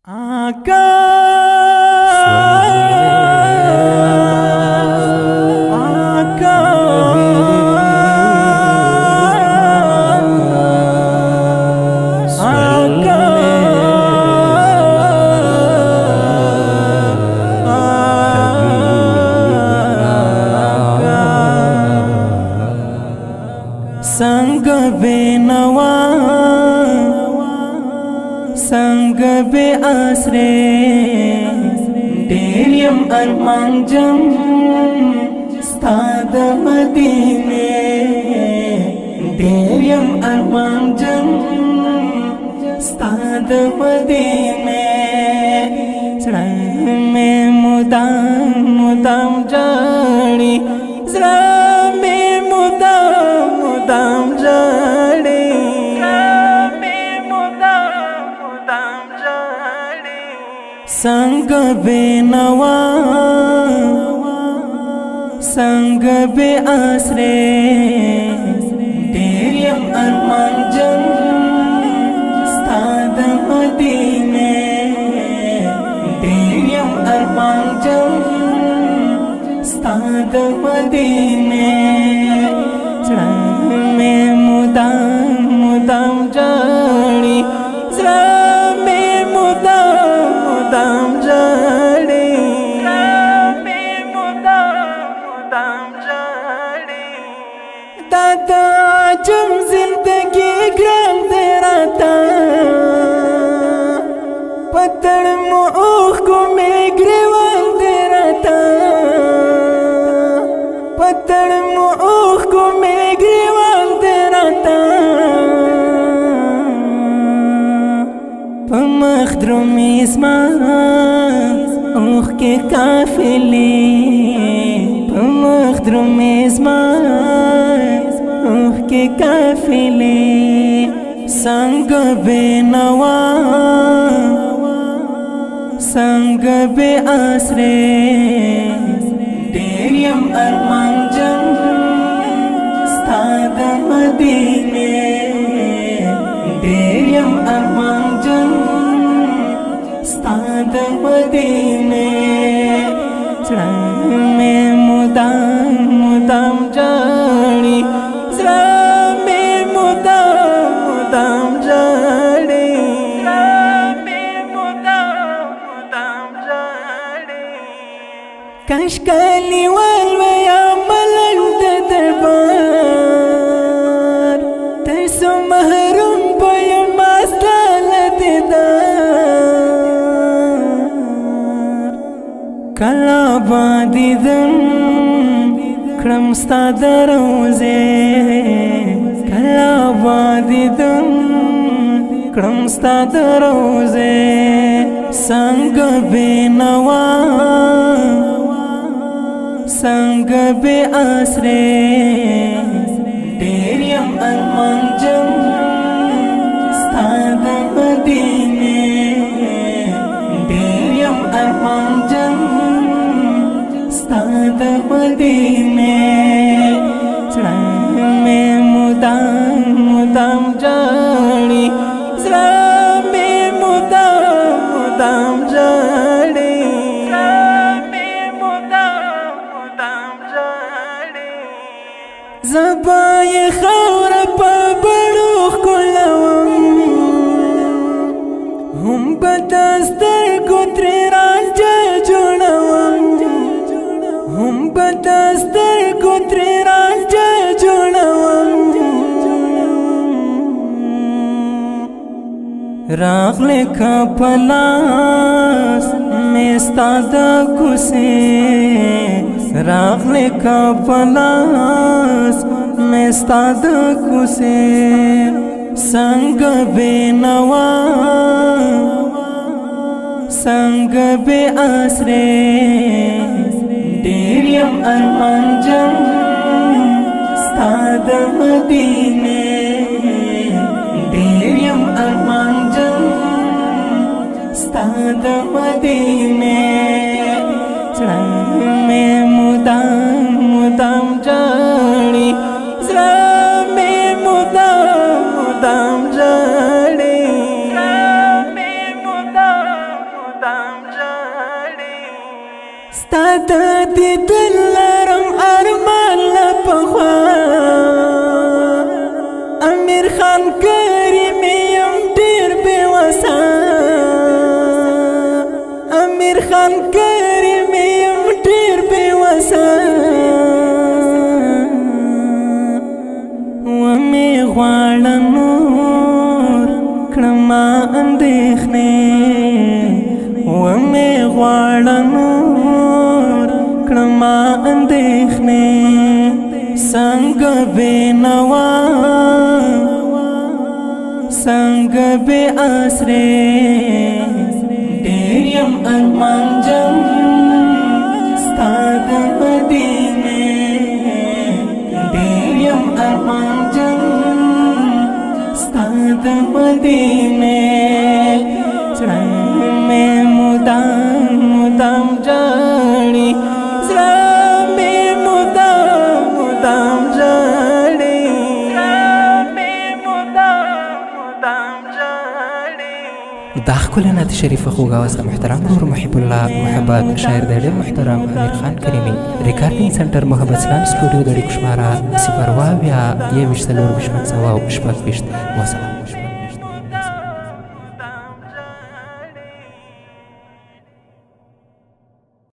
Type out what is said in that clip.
आका आका आका संग बेनवा संग बे आसरे डेरियम अरमांजम स्ताद मदीने डेरियम अरमांजम स्ताद मदीने सड़क में मुदाम मुदाम जाड़ी सड़क में मुदाम मुदाम जाड़ी संग बेनवा संग बे आसरे डेरियम अरमांजम स्ताद मदीने डेरियम अरमांजम स्ताद मदीने सड़क में मुदाम मुदाम जाड़ी सड़क में मुदाम जाड़ी दादा जम जिंदगी ग्राम तेरा था पत्थर मुख को में ग्रेवाल तेरा था पत्थर मुख को में ग्रेवाल तेरा था पमखद्रो मिस्मा उख के काफिले पमखद्रो मिस्मा उख के काफिले संग बेनवा संग बे आसरे डेरियम अरमांजम स्ताद मदीने डेरियम अरमांजम स्ताद मदीने सड़क में मुदाम मुदाम जाड़ी सड़क में मुदाम मुदाम जाड़ी कशकाली वालवया मलंद दरबार तरसो महरूम पय मास्लाल कला बादिदम क्रम स्ताद रोजे कला बादिदम क्रम स्ताद रोजे संग बेनवा संग बे आसरे डेरियम अरमांजम स्ताद मदीने डेरियम अरमांजम स्ताद मदीने सड़क में मुदाम मुदाम जाड़ी सड़क में मुदाम मुदाम जाड़ी ज़बाए खौर पा बड़ो कुलवम हम बदस्तर कुत्रे रांझ जोड़वम हम बदस्तर कुत्रे रांझ जोड़वम राख लेखा पलास में स्तादा कुसे राख लेखा पलास में स्ताद कुसे संग बेनवा संग बे आसरे डेरियम अरमांजम स्ताद मदीने डेरियम अरमांजम स्ताद मदीने सड़क में मुदाम मुदाम जाड़ी सड़क में मुदाम मुदाम जाड़ी مدام جاړي ستا د دیدن لرم ارمان له پخوا امیر خان کریم یم ډېر بې وسه امیر خان کریم یم ډېر بې وسه ومې غواړه نور کړما اندېښنې ومې غواړه نور کړما اندېښنې څنګه بېنوا څنګه بې اسرې ډېر یم ارمانجن ستا د مدینې ډېر یم ارمانجن ستا د مدینې زړه مې مدام مدام جاړي زړه مې مدام مدام جاړي دا ښکلی نعت شریفه خوږ اواز د محترم نور محب الله محبت شاعر د ډېر محترم امیر خان کریمي ریکارډینګ سنټر محبت اسلام سټوډیو د اړیکو شماره 0 20 24 5 وسلام